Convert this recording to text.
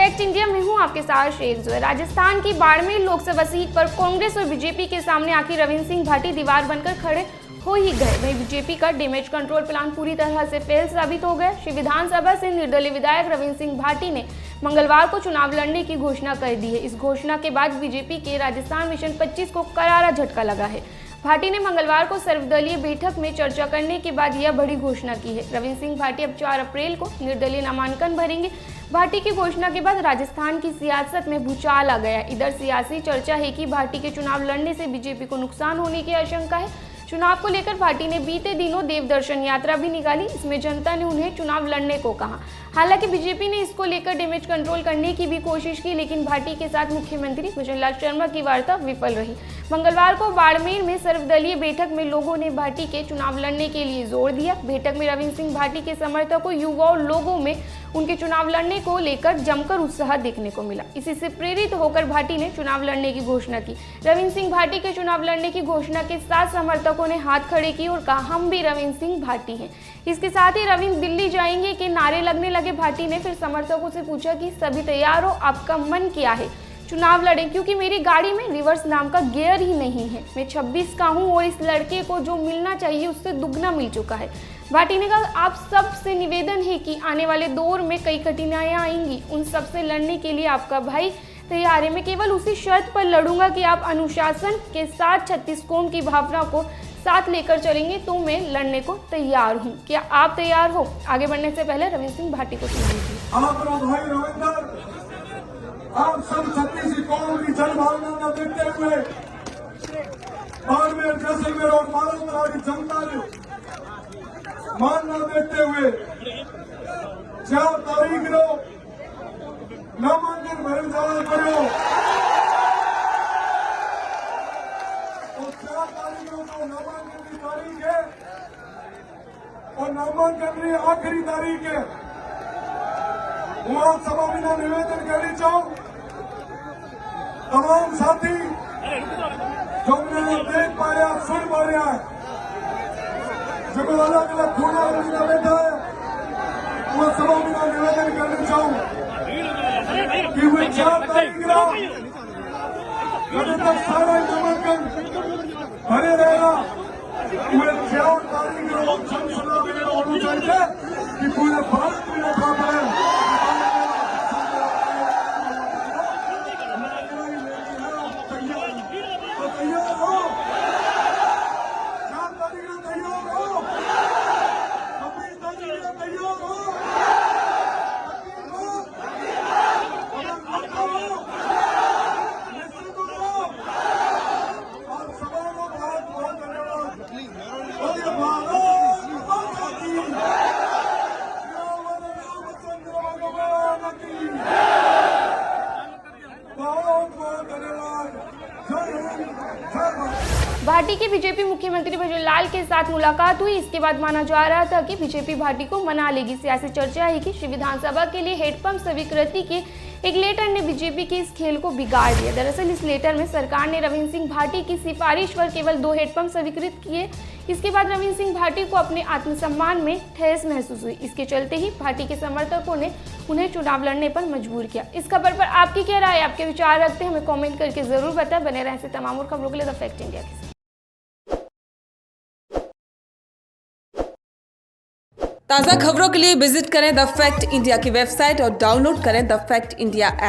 Fact India में हूं आपके साथ शेख जो है। राजस्थान की बाड़मेर लोकसभा सीट पर कांग्रेस और बीजेपी के सामने आखिर रविंद्र सिंह भाटी दीवार बनकर खड़े हो ही गए। वहीं बीजेपी का डैमेज कंट्रोल प्लान पूरी तरह से फेल साबित हो गया। श्री विधानसभा से निर्दलीय विधायक रविंद्र सिंह भाटी ने मंगलवार को चुनाव लड़ने की घोषणा कर दी है। इस घोषणा के बाद बीजेपी के राजस्थान मिशन 25 को करारा झटका लगा है। भाटी ने मंगलवार को सर्वदलीय बैठक में चर्चा करने के बाद यह बड़ी घोषणा की है। रविंद्र सिंह भाटी अब 4 अप्रैल को निर्दलीय नामांकन भरेंगे। भाटी की घोषणा के बाद राजस्थान की सियासत में भूचाल आ गया। इधर सियासी चर्चा है कि भाटी के चुनाव लड़ने से बीजेपी को नुकसान होने की आशंका है। चुनाव को लेकर भाटी ने बीते दिनों देवदर्शन यात्रा भी निकाली। इसमें जनता ने उन्हें चुनाव लड़ने को कहा। हालांकि बीजेपी ने इसको लेकर डैमेज कंट्रोल करने की भी कोशिश की, लेकिन भाटी के साथ मुख्यमंत्री भजनलाल शर्मा की वार्ता विफल रही। मंगलवार को बाड़मेर में सर्वदलीय बैठक में लोगों ने भाटी के चुनाव लड़ने के लिए जोर दिया। बैठक में रविंद्र सिंह भाटी के समर्थकों, युवाओं, लोगों में उनके चुनाव लड़ने को लेकर जमकर उत्साह देखने को मिला। इसी से प्रेरित होकर भाटी ने चुनाव लड़ने की घोषणा की। रविंद्र सिंह भाटी के चुनाव लड़ने की घोषणा के साथ समर्थकों ने हाथ खड़े किए और कहा, हम भी रविंद्र सिंह भाटी हैं। इसके साथ ही रविंद्र दिल्ली जाएंगे के नारे लगने लगे। भाटी ने फिर समर्थकों से पूछा कि सभी तैयार हो, आपका मन क्या है चुनाव लड़ें, क्योंकि मेरी गाड़ी में रिवर्स नाम का गियर ही नहीं है। मैं 26 का हूं और इस लड़के को जो मिलना चाहिए उससे दुगना मिल चुका है। भाटी ने कहा, आप सब से निवेदन है कि आने वाले दौर में कई कठिनाइयां आएंगी, उन सब से लड़ने के लिए आपका भाई तैयार है। मैं केवल उसी शर्त पर लड़ूंगा कि आप अनुशासन के साथ 36 कौम की भावना को साथ लेकर चलेंगे, तो मैं लड़ने को तैयार हूं। क्या आप तैयार हो? आगे बढ़ने से पहले रविंद्र सिंह भाटी को सुन लीजिए। आप सब 36 कौम की जनभावना को देखते हुए बाड़मेर, जैसलमेर और मालवा की जनता ने मानना देखते हुए 4 तारीख को नामांकन भरने जाना करो और 4 तारीख को नामांकन की तारीख है और नामांकन की आखिरी तारीख है। હું સભામાં નિવેદન કરી ચાહું तमाम साथी जो मैंने देख पाया, सुन पाया है, जो अलग अलग कोना में बैठा है, वो सभाમાં निवेदन करना चाहूं कि वो 4 तारीख को जब तक सारा नामांकन भरे रहेगा, वो 4 तारीख को जनसभा में होनी चाहिए कि पूरे भारत में मौका पड़े। भाटी की बीजेपी मुख्यमंत्री भजनलाल के साथ मुलाकात हुई। इसके बाद माना जा रहा था कि बीजेपी भाटी को मना लेगी। सियासी चर्चा है कि श्री विधानसभा के लिए हेडपंप स्वीकृति के एक लेटर ने बीजेपी के इस खेल को बिगाड़ दिया। दरअसल इस लेटर में सरकार ने रविंद्र सिंह भाटी की सिफारिश पर केवल 2 हेडपंप स्वीकृत किए। इसके बाद रविंद्र सिंह भाटी को अपने आत्मसम्मान में ठेस महसूस हुई। इसके चलते ही भाटी के समर्थकों ने उन्हें चुनाव लड़ने पर मजबूर किया। इस खबर पर आपकी क्या राय, आपके विचार रखते हैं, हमें कमेंट करके जरूर बताएं। बने रहें ऐसे तमाम और खबरों के लिए द फैक्ट इंडिया के साथ। ताज़ा खबरों के लिए विजिट करें द फैक्ट इंडिया की वेबसाइट और डाउनलोड करें द फैक्ट इंडिया ऐप।